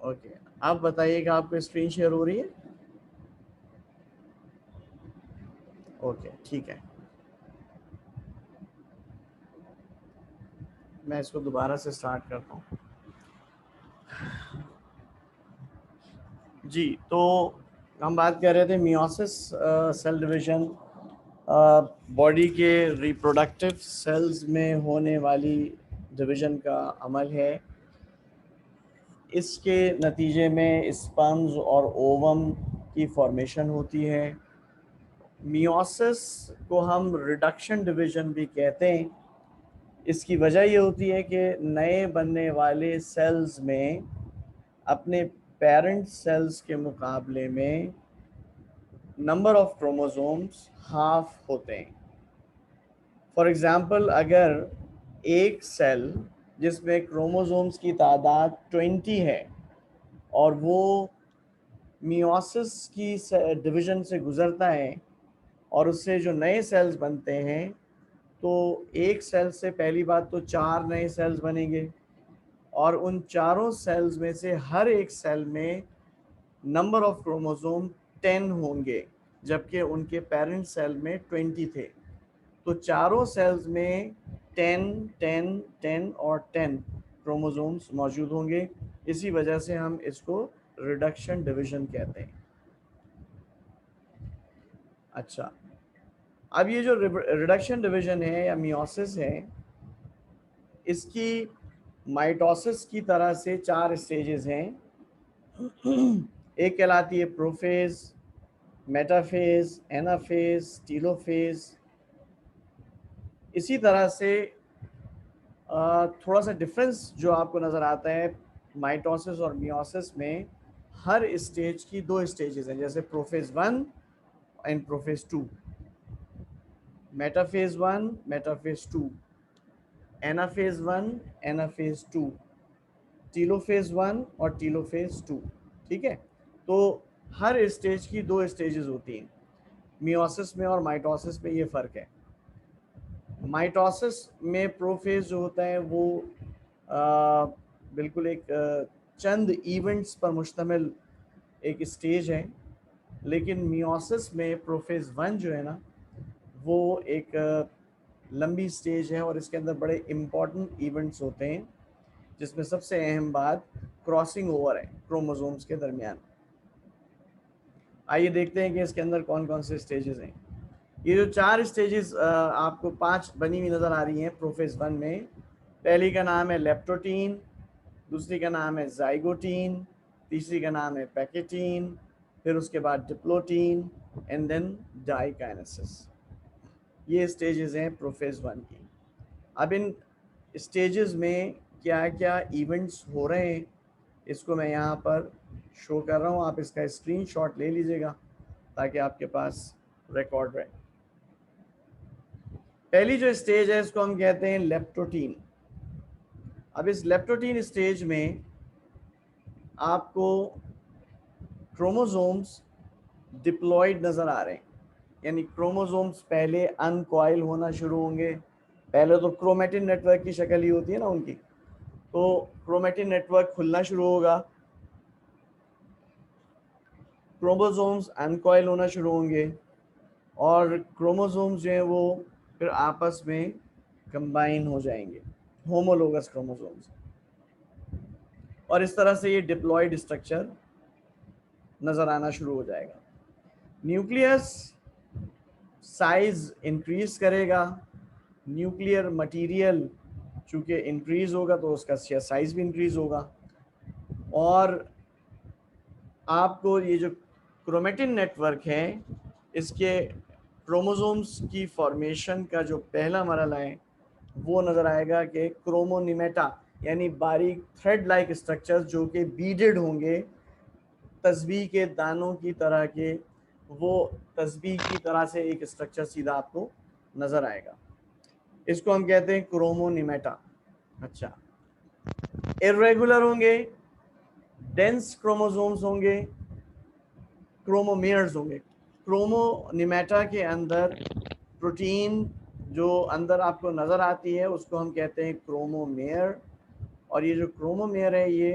Okay, आप बताइएगा आपको स्क्रीन शेयर हो रही है? ओके, ठीक है, मैं इसको दोबारा से स्टार्ट करता हूँ। जी, तो हम बात कर रहे थे मियोसिस, सेल डिवीजन, बॉडी के रिप्रोडक्टिव सेल्स में होने वाली डिवीजन का अमल है। इसके नतीजे में स्पर्म्स और ओवम की फॉर्मेशन होती है। मियोसिस को हम रिडक्शन डिवीजन भी कहते हैं। इसकी वजह ये होती है कि नए बनने वाले सेल्स में अपने पेरेंट सेल्स के मुकाबले में नंबर ऑफ क्रोमोसोम्स हाफ होते हैं। फॉर एग्ज़ाम्पल, अगर एक सेल जिसमें क्रोमोसोम्स की तादाद 20 है और वो मियोसिस की डिवीज़न से गुज़रता है और उससे जो नए सेल्स बनते हैं, तो एक सेल से पहली बात तो 4 नए सेल्स बनेंगे और उन चारों सेल्स में से हर एक सेल में नंबर ऑफ क्रोमोसोम 10 होंगे, जबकि उनके पेरेंट सेल में 20 थे। तो चारों सेल्स में 10, 10, 10 और 10 क्रोमोसोम्स मौजूद होंगे। इसी वजह से हम इसको रिडक्शन डिवीजन कहते हैं। अच्छा, अब ये जो रिडक्शन डिवीजन है या मियोसिस है, इसकी माइटोसिस की तरह से 4 स्टेजेस हैं। एक कहलाती है प्रोफेज, मेटाफेज, एनाफेज, टीलोफेज। इसी तरह से थोड़ा सा डिफरेंस जो आपको नज़र आता है माइटोसिस और मियोसिस में, हर स्टेज की 2 स्टेजेस हैं, जैसे prophase 1 and prophase 2, metaphase 1, metaphase 2, anaphase 1, anaphase 2, telophase 1 और टीलोफेज 2। ठीक है, तो हर स्टेज की 2 स्टेजेस होती हैं। मियोसिस में और माइटोसिस में ये फ़र्क है। माइटोसिस में प्रोफेज जो होता है वो बिल्कुल एक चंद इवेंट्स पर मुश्तमिल एक स्टेज है, लेकिन मियोसिस में प्रोफेज 1 जो है ना, वो एक लंबी स्टेज है और इसके अंदर बड़े इम्पॉर्टेंट इवेंट्स होते हैं, जिसमें सबसे अहम बात क्रॉसिंग ओवर है क्रोमोसोम्स के दरमियान। आइए देखते हैं कि इसके अंदर कौन कौन से स्टेजेस हैं। ये जो 4 स्टेजेस आपको 5 बनी हुई नज़र आ रही हैं प्रोफेज 1 में। पहली का नाम है लेप्टोटीन, दूसरी का नाम है जाइगोटीन, तीसरी का नाम है पैकेटीन, फिर उसके बाद डिप्लोटीन एंड देन डाइकाइनेसिस। ये स्टेजेस हैं प्रोफेज 1 की। अब इन स्टेजेस में क्या क्या इवेंट्स हो रहे हैं, इसको मैं यहाँ पर शो कर रहा हूँ। आप इसका स्क्रीनशॉट ले लीजिएगा ताकि आपके पास रिकॉर्ड रहे। पहली जो स्टेज है इसको हम कहते हैं लेप्टोटीन। अब इस लेप्टोटीन स्टेज में आपको क्रोमोसोम्स डिप्लॉयड नज़र आ रहे हैं, यानी क्रोमोसोम्स पहले अनकॉइल होना शुरू होंगे। पहले तो क्रोमेटिन नेटवर्क की शक्ल ही होती है ना उनकी, तो क्रोमेटिन नेटवर्क खुलना शुरू होगा, क्रोमोसोम्स अनकॉइल होना शुरू होंगे और क्रोमोसोम्स जो हैं वो फिर आपस में कंबाइन हो जाएंगे, होमोलोगस क्रोमोसोम्स, और इस तरह से ये डिप्लॉयड स्ट्रक्चर नज़र आना शुरू हो जाएगा। न्यूक्लियस साइज इंक्रीज करेगा, न्यूक्लियर मटेरियल चूँकि इंक्रीज होगा तो उसका साइज भी इंक्रीज होगा, और आपको ये जो क्रोमेटिन नेटवर्क है इसके क्रोमोसोम्स की फॉर्मेशन का जो पहला मरहला है वो नज़र आएगा कि क्रोमोनिमेटा, यानी बारीक थ्रेड लाइक स्ट्रक्चर्स जो कि बीडेड होंगे तस्बीह के दानों की तरह के, वो तस्बीह की तरह से एक स्ट्रक्चर सीधा आपको नज़र आएगा। इसको हम कहते हैं क्रोमोनिमेटा। अच्छा, इर्रेगुलर होंगे, डेंस क्रोमोसोम्स होंगे, क्रोमोमेयर्स होंगे। क्रोमोनिमेटा के अंदर प्रोटीन जो अंदर आपको नज़र आती है उसको हम कहते हैं क्रोमोमेयर, और ये जो क्रोमोमेयर है ये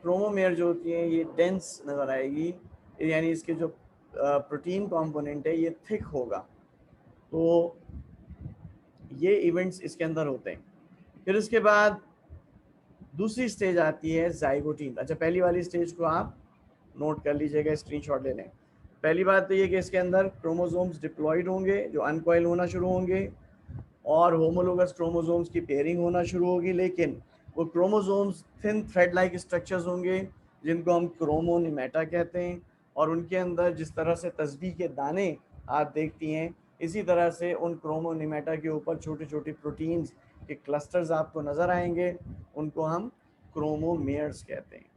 क्रोमोमेयर जो होती है ये डेंस नज़र आएगी, यानी इसके जो प्रोटीन कंपोनेंट है ये थिक होगा। तो ये इवेंट्स इसके अंदर होते हैं। फिर उसके बाद दूसरी स्टेज आती है जाइगोटीन। अच्छा, पहली वाली स्टेज को आप नोट कर लीजिएगा, स्क्रीनशॉट ले लें। पहली बात तो ये कि इसके अंदर क्रोमोसोम्स डिप्लॉयड होंगे जो अनकॉइल होना शुरू होंगे और होमोलोगस क्रोमोसोम्स की पेयरिंग होना शुरू होगी, लेकिन वो chromosomes thin thread like structures होंगे जिनको हम क्रोमोनिमेटा कहते हैं, और उनके अंदर जिस तरह से तस्बीह के दाने आप देखती हैं इसी तरह से उन क्रोमोनिमेटा के ऊपर छोटे छोटे प्रोटीन्स के क्लस्टर्स आपको नज़र आएंगे, उनको हम क्रोमोमेयर्स कहते हैं।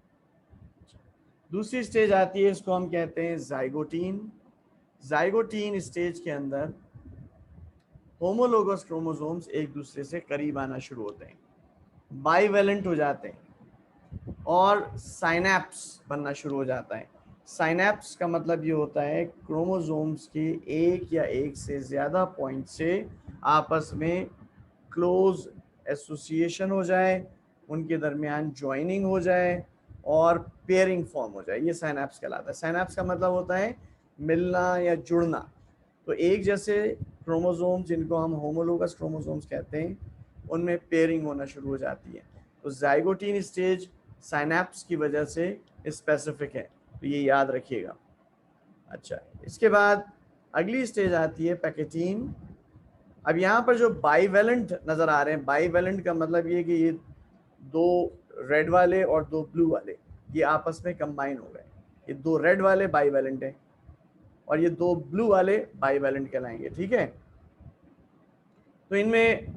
दूसरी स्टेज आती है, इसको हम कहते हैं जाइगोटीन। जाइगोटीन स्टेज के अंदर होमोलोगस क्रोमोसोम्स एक दूसरे से करीब आना शुरू होते हैं, बाइवेलेंट हो जाते हैं और साइनैप्स बनना शुरू हो जाता है। साइनैप्स का मतलब ये होता है क्रोमोसोम्स के एक या एक से ज़्यादा पॉइंट से आपस में क्लोज एसोसिएशन हो जाए, उनके दरमियान ज्वाइनिंग हो जाए और पेयरिंग फॉर्म हो जाए, ये साइनैप्स कहलाता है। साइनैप्स का मतलब होता है मिलना या जुड़ना। तो एक जैसे क्रोमोसोम जिनको हम होमोलोगस क्रोमोसोम्स कहते हैं उनमें पेयरिंग होना शुरू हो जाती है। तो जाइगोटीन स्टेज साइनैप्स की वजह से स्पेसिफिक है, तो ये याद रखिएगा। अच्छा, इसके बाद अगली स्टेज आती है पैकेटीन। अब यहाँ पर जो बाइवेलेंट नज़र आ रहे हैं, बाइवेलेंट का मतलब ये कि ये दो रेड वाले और दो ब्लू वाले ये आपस में कंबाइन हो गए, ये दो रेड वाले बाइवेलेंट हैं और ये दो ब्लू वाले बाइवेलेंट कहलाएंगे, ठीक है। तो इनमें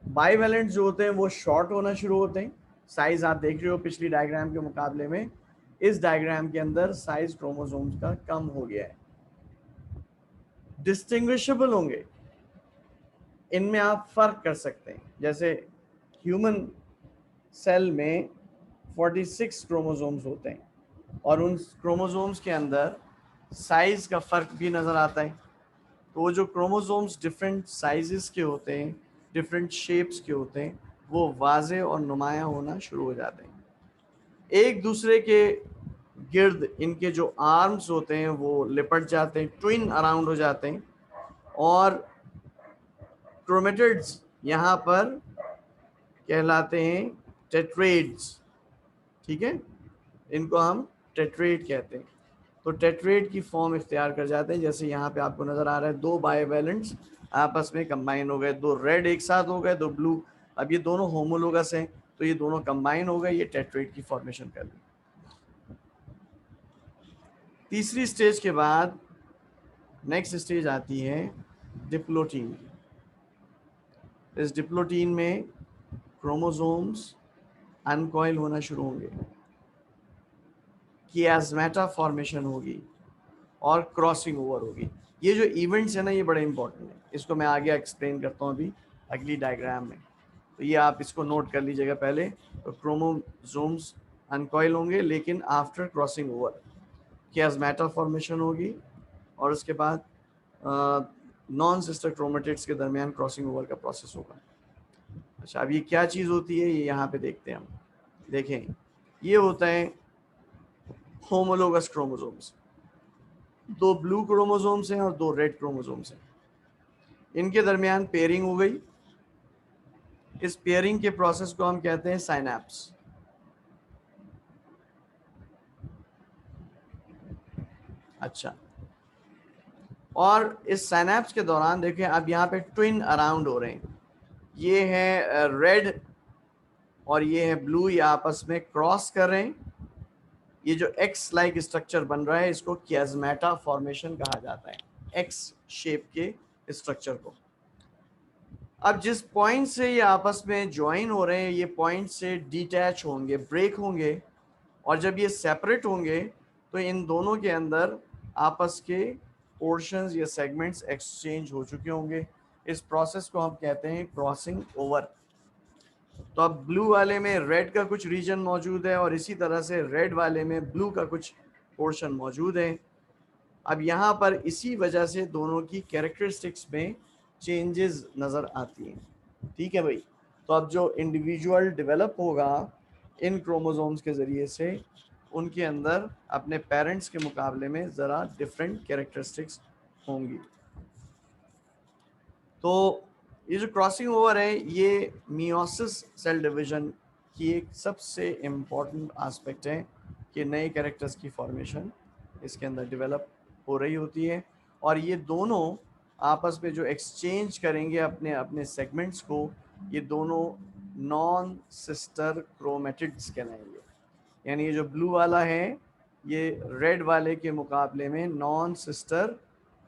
बाइवेलेंट जो होते हैं वो शॉर्ट होना शुरू होते हैं। साइज आप देख रहे हो पिछली डायग्राम के मुकाबले में इस डायग्राम के अंदर साइज क्रोमोसोम्स का कम हो गया है। डिस्टिंग्विशेबल होंगे, इनमें आप फर्क कर सकते हैं। जैसे ह्यूमन सेल में 46 क्रोमोसोम्स होते हैं और उन क्रोमोसोम्स के अंदर साइज का फ़र्क भी नज़र आता है। तो वो जो क्रोमोसोम्स डिफरेंट साइजेस के होते हैं, डिफरेंट शेप्स के होते हैं, वो वाज़े और नुमायाँ होना शुरू हो जाते हैं। एक दूसरे के गिर्द इनके जो आर्म्स होते हैं वो लिपट जाते हैं, ट्विन अराउंड हो जाते हैं और क्रोमेटिड्स यहाँ पर कहलाते हैं टेट्रेड्स, ठीक है, इनको हम टेट्रेड कहते हैं। तो टेट्रेड की फॉर्म इख्तियार कर जाते हैं, जैसे यहाँ पे आपको नज़र आ रहा है दो बाइवेलेंट्स आपस में कंबाइन हो गए, दो रेड एक साथ हो गए, दो ब्लू। अब ये दोनों होमोलोगस हैं तो ये दोनों कंबाइन हो गए, ये टेट्रेड की फॉर्मेशन कर ली। तीसरी स्टेज के बाद नेक्स्ट स्टेज आती है डिप्लोटीन। इस डिप्लोटीन में क्रोमोसोम्स अनकॉइल होना शुरू होंगे, कियास्मेटा फॉर्मेशन होगी और क्रॉसिंग ओवर होगी। ये जो इवेंट्स है ना ये बड़े इंपॉर्टेंट है, इसको मैं आगे एक्सप्लेन करता हूँ अभी अगली डायग्राम में। तो ये आप इसको नोट कर लीजिएगा पहले। तो क्रोमोसोम्स अनकॉइल होंगे लेकिन आफ्टर क्रॉसिंग ओवर कियास्मेटा फॉर्मेशन होगी और उसके बाद नॉन सिस्टर क्रोमेटिड्स के दरमियान क्रॉसिंग ओवर का प्रोसेस होगा। अच्छा, अब ये क्या चीज़ होती है ये यहाँ पे देखते हैं हम। देखें, ये होता है होमोलोगस क्रोमोसोम्स। दो ब्लू क्रोमोसोम्स हैं और दो रेड क्रोमोसोम्स हैं, इनके दरमियान पेयरिंग हो गई। इस पेयरिंग के प्रोसेस को हम कहते हैं साइनैप्स। अच्छा, और इस साइनैप्स के दौरान देखें अब यहाँ पे ट्विन अराउंड हो रहे हैं, ये है रेड और ये है ब्लू, ये आपस में क्रॉस कर रहे हैं। ये जो एक्स लाइक स्ट्रक्चर बन रहा है इसको कियास्मेटा फॉर्मेशन कहा जाता है, एक्स शेप के स्ट्रक्चर को। अब जिस पॉइंट से ये आपस में ज्वाइन हो रहे हैं ये पॉइंट से डिटैच होंगे, ब्रेक होंगे, और जब ये सेपरेट होंगे तो इन दोनों के अंदर आपस के पोर्शंस या सेगमेंट्स एक्सचेंज हो चुके होंगे। इस प्रोसेस को हम कहते हैं क्रॉसिंग ओवर। तो अब ब्लू वाले में रेड का कुछ रीजन मौजूद है और इसी तरह से रेड वाले में ब्लू का कुछ पोर्शन मौजूद है। अब यहाँ पर इसी वजह से दोनों की कैरेक्टरिस्टिक्स में चेंजेस नज़र आती हैं, ठीक है भाई। तो अब जो इंडिविजुअल डेवलप होगा इन क्रोमोसोम्स के ज़रिए से उनके अंदर अपने पेरेंट्स के मुकाबले में ज़रा डिफरेंट कैरेक्टरिस्टिक्स होंगी। तो ये जो क्रॉसिंग ओवर है ये मियोसिस सेल डिवीजन की एक सबसे इम्पॉर्टेंट एस्पेक्ट है कि नए कैरेक्टर्स की फॉर्मेशन इसके अंदर डेवलप हो रही होती है, और ये दोनों आपस में जो एक्सचेंज करेंगे अपने अपने सेगमेंट्स को, ये दोनों नॉन सिस्टर क्रोमेटिड्स कहलाएंगे। यानी ये जो ब्लू वाला है ये रेड वाले के मुकाबले में नॉन सिस्टर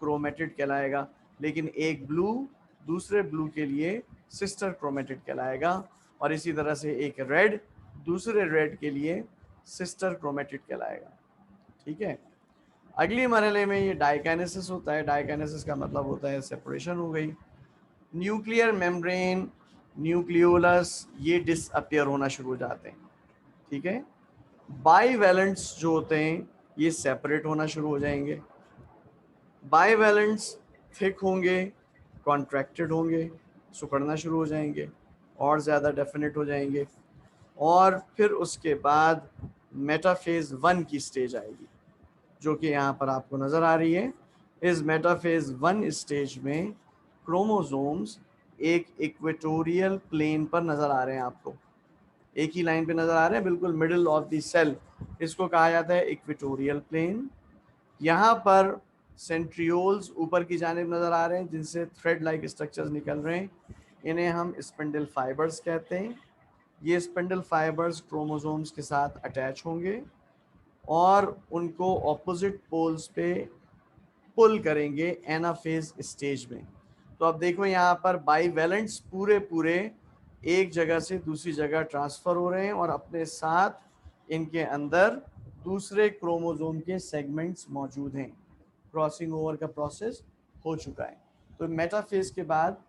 क्रोमेटिड कहलाएगा, लेकिन एक ब्लू दूसरे ब्लू के लिए सिस्टर क्रोमेटिड कहलाएगा, और इसी तरह से एक रेड दूसरे रेड के लिए सिस्टर क्रोमेटिड कहलाएगा। ठीक है, अगली मरहले में ये डाइकाइनेसिस होता है। डाइकाइनेसिस का मतलब होता है सेपरेशन हो गई। न्यूक्लियर मेम्ब्रेन, न्यूक्लियोलस ये डिसअपियर होना शुरू हो जाते हैं। ठीक है, बाईवैलेंट्स जो होते हैं ये सेपरेट होना शुरू हो जाएंगे। बाईवैलेंट्स थिक होंगे, कॉन्ट्रैक्टेड होंगे, सिकुड़ना शुरू हो जाएंगे और ज़्यादा डेफिनेट हो जाएंगे, और फिर उसके बाद मेटाफेज 1 की स्टेज आएगी जो कि यहाँ पर आपको नज़र आ रही है। इस मेटाफेज 1 स्टेज में क्रोमोसोम्स एक इक्वेटोरियल प्लेन पर नज़र आ रहे हैं, आपको एक ही लाइन पे नज़र आ रहे हैं, बिल्कुल मिडिल ऑफ द सेल। इसको कहा जाता है इक्वेटोरियल प्लेन। यहाँ पर सेंट्रियोल्स ऊपर की जानिब नज़र आ रहे हैं जिनसे थ्रेड लाइक स्ट्रक्चर्स निकल रहे हैं, इन्हें हम स्पिंडल फाइबर्स कहते हैं। ये स्पिंडल फाइबर्स क्रोमोसोम्स के साथ अटैच होंगे और उनको ऑपोजिट पोल्स पे पुल करेंगे एनाफेज स्टेज में। तो अब देखो यहाँ पर बाईवैलेंट्स पूरे पूरे एक जगह से दूसरी जगह ट्रांसफ़र हो रहे हैं और अपने साथ इनके अंदर दूसरे क्रोमोसोम के सेगमेंट्स मौजूद हैं। क्रॉसिंग ओवर का प्रोसेस हो चुका है। तो मेटाफेज के बाद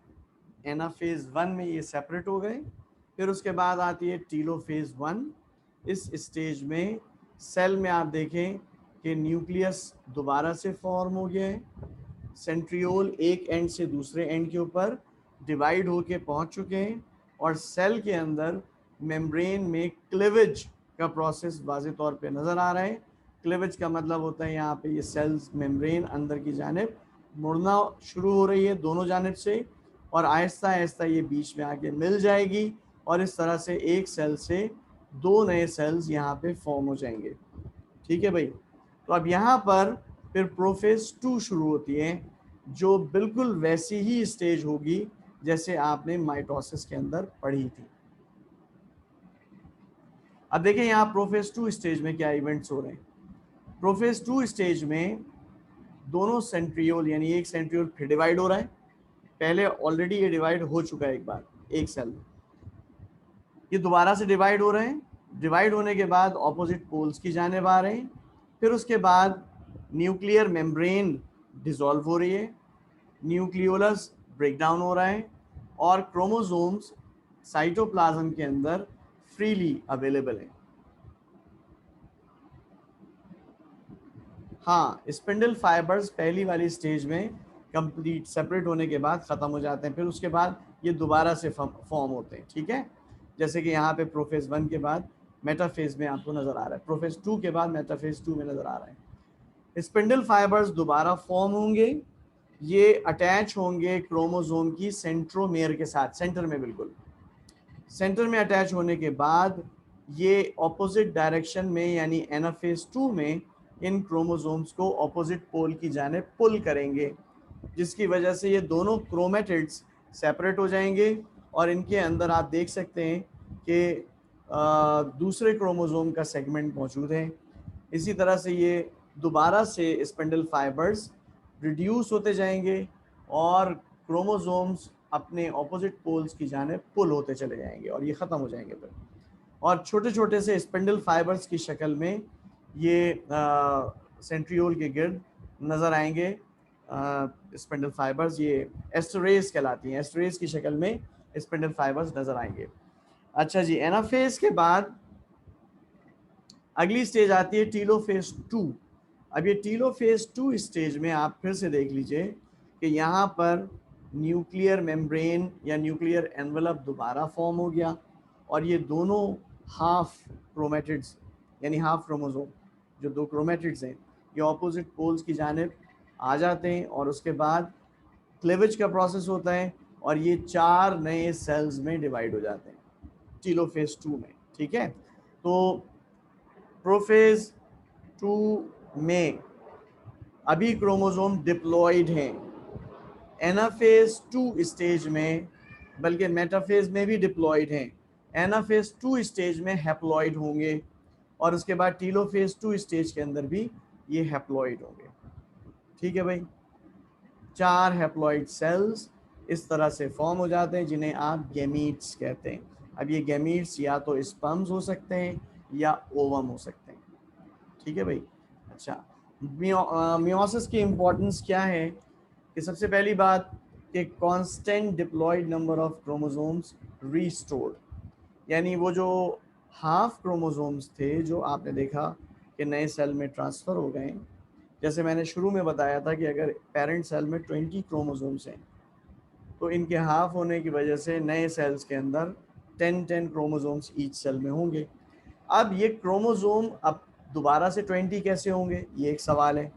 एनाफेज 1 में ये सेपरेट हो गए। फिर उसके बाद आती है टीलोफेज 1। इस स्टेज में सेल में आप देखें कि न्यूक्लियस दोबारा से फॉर्म हो गया है। सेंट्रियोल एक एंड से दूसरे एंड के ऊपर डिवाइड होके पहुंच चुके हैं और सेल के अंदर मेम्ब्रेन में क्लिवेज का प्रोसेस वाज़े तौर पे नज़र आ रहा है। क्लिवेज का मतलब होता है यहाँ पे ये सेल्स मेम्ब्रेन अंदर की जानिब मुड़ना शुरू हो रही है दोनों जानिब से, और आहिस्ता आहिस्ता ये बीच में आके मिल जाएगी और इस तरह से एक सेल से दो नए सेल्स यहाँ पे फॉर्म हो जाएंगे। ठीक है भाई, तो अब यहाँ पर फिर प्रोफेज 2 शुरू होती है जो बिल्कुल वैसी ही स्टेज होगी जैसे आपने माइटोसिस के अंदर पढ़ी थी। अब देखिए यहाँ प्रोफेज 2 स्टेज में क्या इवेंट्स हो रहे हैं। प्रोफेज 2 स्टेज में दोनों सेंट्रियोल यानी एक सेंट्रियोल फिर डिवाइड हो रहा है। पहले ऑलरेडी ये डिवाइड हो चुका है एक बार एक सेल, ये दोबारा से डिवाइड हो रहे हैं। डिवाइड होने के बाद ऑपोजिट पोल्स की जानिब आ रहे हैं। फिर उसके बाद न्यूक्लियर मेम्ब्रेन डिसॉल्व हो रही है, न्यूक्लियोलस ब्रेक डाउन हो रहा है और क्रोमोसोम्स साइटोप्लाज्म के अंदर फ्रीली अवेलेबल है। हाँ, स्पिंडल फाइबर्स पहली वाली स्टेज में कंप्लीट सेपरेट होने के बाद ख़त्म हो जाते हैं, फिर उसके बाद ये दोबारा से फॉर्म होते हैं। ठीक है, जैसे कि यहाँ पे प्रोफेज 1 के बाद मेटाफेज में आपको नज़र आ रहा है, प्रोफेज 2 के बाद मेटाफेज 2 में नज़र आ रहा है। स्पिंडल फाइबर्स दोबारा फॉर्म होंगे, ये अटैच होंगे क्रोमोसोम की सेंट्रोमेयर के साथ, सेंटर में, बिल्कुल सेंटर में अटैच होने के बाद ये ऑपोजिट डायरेक्शन में यानी एनाफेज 2 में इन क्रोमोसोम्स को ऑपोजिट पोल की जानिब पुल करेंगे, जिसकी वजह से ये दोनों क्रोमेटिड्स सेपरेट हो जाएंगे और इनके अंदर आप देख सकते हैं कि दूसरे क्रोमोसोम का सेगमेंट मौजूद है। इसी तरह से ये दोबारा से स्पिंडल फाइबर्स रिड्यूस होते जाएंगे और क्रोमोसोम्स अपने ऑपोजिट पोल्स की जानिब पुल होते चले जाएंगे और ये ख़त्म हो जाएंगे फिर, और छोटे छोटे से स्पिंडल फाइबर्स की शक्ल में ये सेंट्रियोल के गिर्द नज़र आएंगे। स्पिंडल फाइबर्स ये एस्टरेज कहलाती हैं, एस्टरेज की शक्ल में स्पिंडल फाइबर्स नज़र आएंगे। अच्छा जी, एनाफेज के बाद अगली स्टेज आती है टीलोफेज 2। अब ये टीलोफेज 2 स्टेज में आप फिर से देख लीजिए कि यहाँ पर न्यूक्लियर मेम्ब्रेन या न्यूक्लियर एनवेलप दोबारा फॉर्म हो गया और ये दोनों हाफ क्रोमेटिड्स यानी हाफ क्रोमोसोम, जो 2 क्रोमेटिड्स हैं ये ऑपोजिट पोल्स की जानिब आ जाते हैं और उसके बाद क्लीवेज का प्रोसेस होता है और ये 4 नए सेल्स में डिवाइड हो जाते हैं टीलोफेज 2 में। ठीक है, तो प्रोफेज 2 में अभी क्रोमोसोम डिप्लॉयड हैं, एनाफेज 2 स्टेज में, बल्कि मेटाफेज में भी डिप्लॉयड हैं। एनाफेज 2 स्टेज में हैप्लॉयड होंगे और उसके बाद टीलोफेज 2 स्टेज के अंदर भी ये हैप्लॉयड होंगे। ठीक है भाई, 4 हैप्लॉयड सेल्स इस तरह से फॉर्म हो जाते हैं जिन्हें आप गैमीट्स कहते हैं। अब ये गैमीट्स या तो स्पर्म्स हो सकते हैं या ओवम हो सकते हैं। ठीक है भाई। अच्छा, मियोसिस की इम्पोर्टेंस क्या है कि सबसे पहली बात कि constant diploid number of chromosomes restored, यानी वो जो हाफ क्रोमोसोम्स थे जो आपने देखा कि नए सेल में ट्रांसफ़र हो गए, जैसे मैंने शुरू में बताया था कि अगर पेरेंट सेल में 20 क्रोमोसोम्स हैं तो इनके हाफ होने की वजह से नए सेल्स के अंदर 10 क्रोमोसोम्स ईच सेल में होंगे। अब ये क्रोमोसोम अब दोबारा से 20 कैसे होंगे, ये एक सवाल है।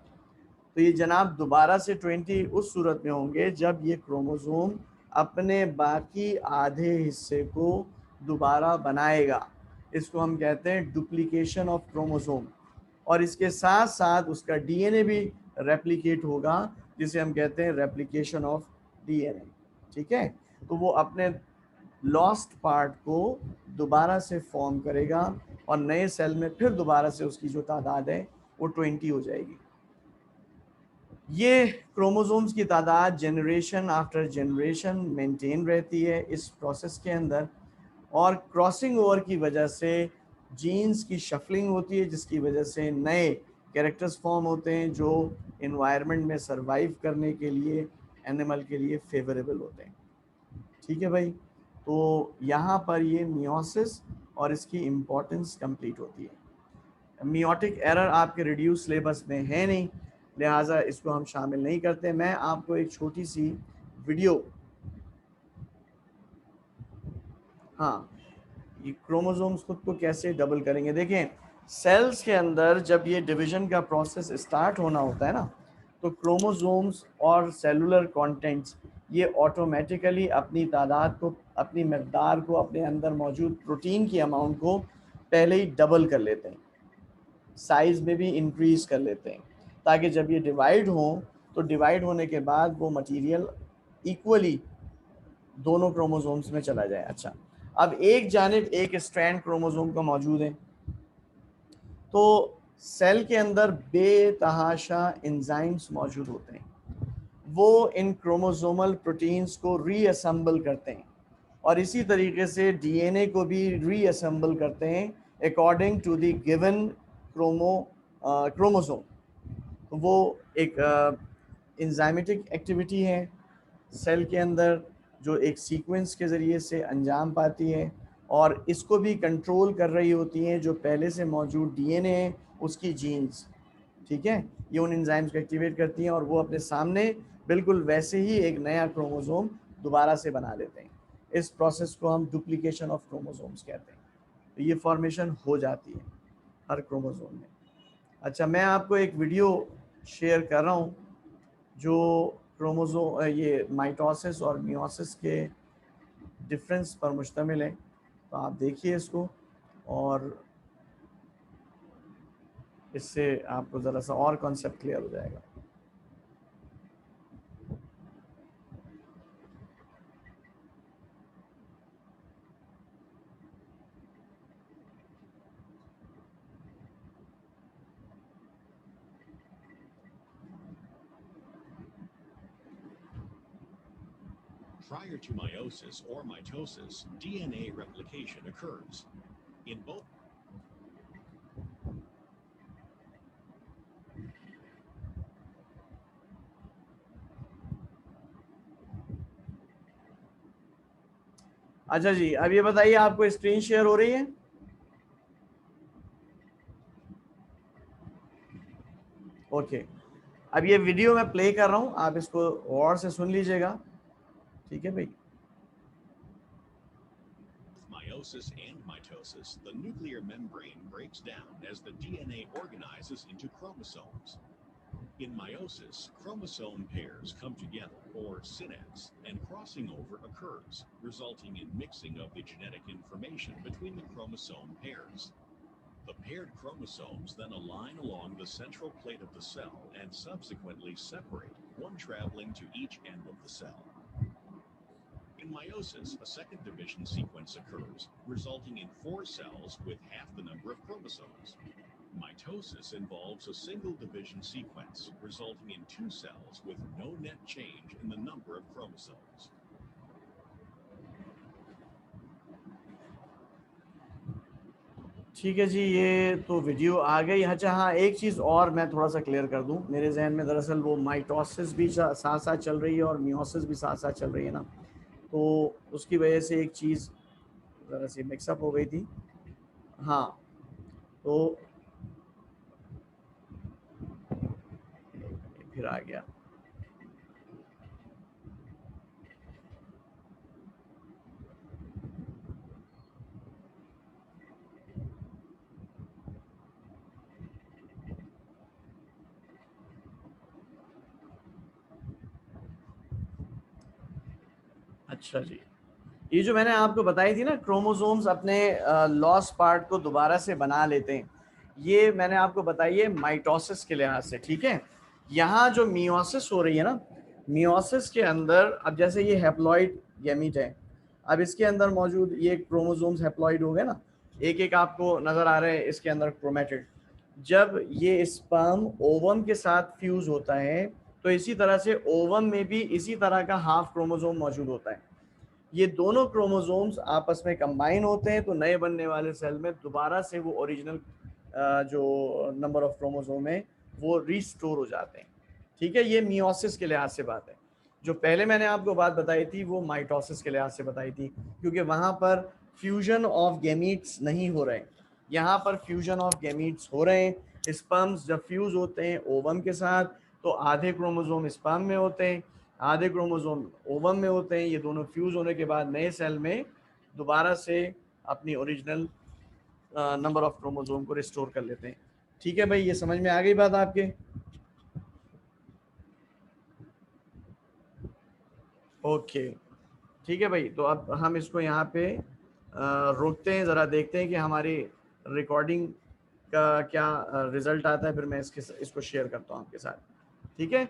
तो ये जनाब दोबारा से 20 उस सूरत में होंगे जब ये क्रोमोसोम अपने बाकी आधे हिस्से को दोबारा बनाएगा। इसको हम कहते हैं डुप्लीकेशन ऑफ क्रोमोसोम, और इसके साथ साथ उसका डीएनए भी रेप्लिकेट होगा, जिसे हम कहते हैं रेप्लिकेशन ऑफ डीएनए। ठीक है, तो वो अपने लॉस्ट पार्ट को दोबारा से फॉर्म करेगा और नए सेल में फिर दोबारा से उसकी जो तादाद है वो 20 हो जाएगी। ये क्रोमोसोम्स की तादाद जनरेशन आफ्टर जनरेशन मेंटेन रहती है इस प्रोसेस के अंदर, और क्रॉसिंग ओवर की वजह से जीन्स की शफलिंग होती है जिसकी वजह से नए कैरेक्टर्स फॉर्म होते हैं जो इन्वायरमेंट में सरवाइव करने के लिए एनिमल के लिए फेवरेबल होते हैं। ठीक है भाई, तो यहाँ पर ये मियोसिस और इसकी इम्पोर्टेंस कंप्लीट होती है। मियोटिक एरर आपके रिड्यूस सिलेबस में है नहीं, लिहाजा इसको हम शामिल नहीं करते। मैं आपको एक छोटी सी वीडियो, हाँ, ये क्रोमोसोम्स खुद को कैसे डबल करेंगे। देखें, सेल्स के अंदर जब ये डिवीजन का प्रोसेस स्टार्ट होना होता है ना, तो क्रोमोसोम्स और सेलुलर कंटेंट्स ये ऑटोमेटिकली अपनी तादाद को, अपनी मकदार को, अपने अंदर मौजूद प्रोटीन की अमाउंट को पहले ही डबल कर लेते हैं, साइज़ में भी इंक्रीज कर लेते हैं, ताकि जब ये डिवाइड हो तो डिवाइड होने के बाद वो मटेरियल इक्वली दोनों क्रोमोसोम्स में चला जाए। अच्छा, अब एक जानिब एक स्ट्रैंड क्रोमोसोम का मौजूद है, तो सेल के अंदर बेतहाशा एंजाइम्स मौजूद होते हैं, वो इन क्रोमोसोमल प्रोटीन्स को रीअसेंबल करते हैं और इसी तरीके से डीएनए को भी रीअसेंबल करते हैं according to the given chromosome. तो वो एक एंजाइमेटिक एक्टिविटी है सेल के अंदर जो एक सीक्वेंस के ज़रिए से अंजाम पाती है, और इसको भी कंट्रोल कर रही होती हैं जो पहले से मौजूद डीएनए है उसकी जीन्स। ठीक है, ये उन एंजाइम्स को एक्टिवेट करती हैं और वो अपने सामने बिल्कुल वैसे ही एक नया क्रोमोसोम दोबारा से बना लेते हैं। इस प्रोसेस को हम डुप्लीकेशन ऑफ क्रोमोसोम्स कहते हैं। तो ये फॉर्मेशन हो जाती है हर क्रोमोसोम में। अच्छा, मैं आपको एक वीडियो शेयर कर रहा हूँ जो क्रोमोसोम ये माइटोसिस और मियोसिस के डिफरेंस पर मुश्तमिल है, तो आप देखिए इसको और इससे आपको ज़रा सा और कॉन्सेप्ट क्लियर हो जाएगा। Prior to meiosis or mitosis, DNA replication occurs. In both अच्छा जी, अब ये बताइए आपको स्क्रीन शेयर हो रही है? ओके, अब ये वीडियो मैं प्ले कर रहा हूँ, आप इसको गौर से सुन लीजिएगा। ठीक है भाई। meiosis and mitosis, the nuclear membrane breaks down as the DNA organizes into chromosomes. In meiosis, chromosome pairs come together, or synapse, and crossing over occurs, resulting in mixing of the genetic information between the chromosome pairs. The paired chromosomes then align along the central plate of the cell and subsequently separate, one traveling to each end of the cell. In meiosis, a second division sequence occurs, resulting in 4 cells with half the number of chromosomes. Mitosis involves a single division sequence, resulting in 2 cells with no net change in the number of chromosomes. ठीक है जी, ये तो video आ गई। अच्छा हाँ, एक चीज़ और मैं थोड़ा सा क्लियर कर दूं, मेरे जहन में दरअसल वो माइटोसिस भी साथ साथ चल रही है और मियोसिस भी साथ साथ चल रही है ना, तो उसकी वजह से एक चीज़ ज़रा सी मिक्सअप हो गई थी। हाँ, तो फिर आ गया। अच्छा जी, ये जो मैंने आपको बताई थी ना, क्रोमोसोम्स अपने लॉस पार्ट को दोबारा से बना लेते हैं, ये मैंने आपको बताई है माइटोसिस के लिहाज से, ठीक है। यहाँ जो मियोसिस हो रही है ना, मियोसिस के अंदर अब जैसे ये हैप्लॉइड गैमीट है, अब इसके अंदर मौजूद ये क्रोमोसोम्स हैप्लॉइड हो गए ना, एक एक आपको नज़र आ रहे हैं इसके अंदर क्रोमेटिड। जब ये स्पर्म ओवम के साथ फ्यूज होता है तो इसी तरह से ओवम में भी इसी तरह का हाफ क्रोमोसोम मौजूद होता है। ये दोनों क्रोमोसोम्स आपस में कंबाइन होते हैं तो नए बनने वाले सेल में दोबारा से वो ओरिजिनल जो नंबर ऑफ क्रोमोसोम है वो रिस्टोर हो जाते हैं, ठीक है। ये मियोसिस के लिहाज से बात है। जो पहले मैंने आपको बात बताई थी वो माइटोसिस के लिहाज से बताई थी, क्योंकि वहाँ पर फ्यूजन ऑफ गैमीट्स नहीं हो रहे, यहाँ पर फ्यूजन ऑफ गैमीट्स हो रहे हैं। स्पर्म्स जब फ्यूज होते हैं ओवम के साथ तो आधे क्रोमोसोम स्पर्म में होते हैं, आधे क्रोमोसोम ओवम में होते हैं। ये दोनों फ्यूज होने के बाद नए सेल में दोबारा से अपनी ओरिजिनल नंबर ऑफ क्रोमोसोम को रिस्टोर कर लेते हैं, ठीक है भाई। ये समझ में आ गई बात आपके? ओके, ठीक है भाई। तो अब हम इसको यहाँ पे रोकते हैं, ज़रा देखते हैं कि हमारी रिकॉर्डिंग का क्या रिजल्ट आता है, फिर मैं इसको शेयर करता हूँ आपके साथ, ठीक है।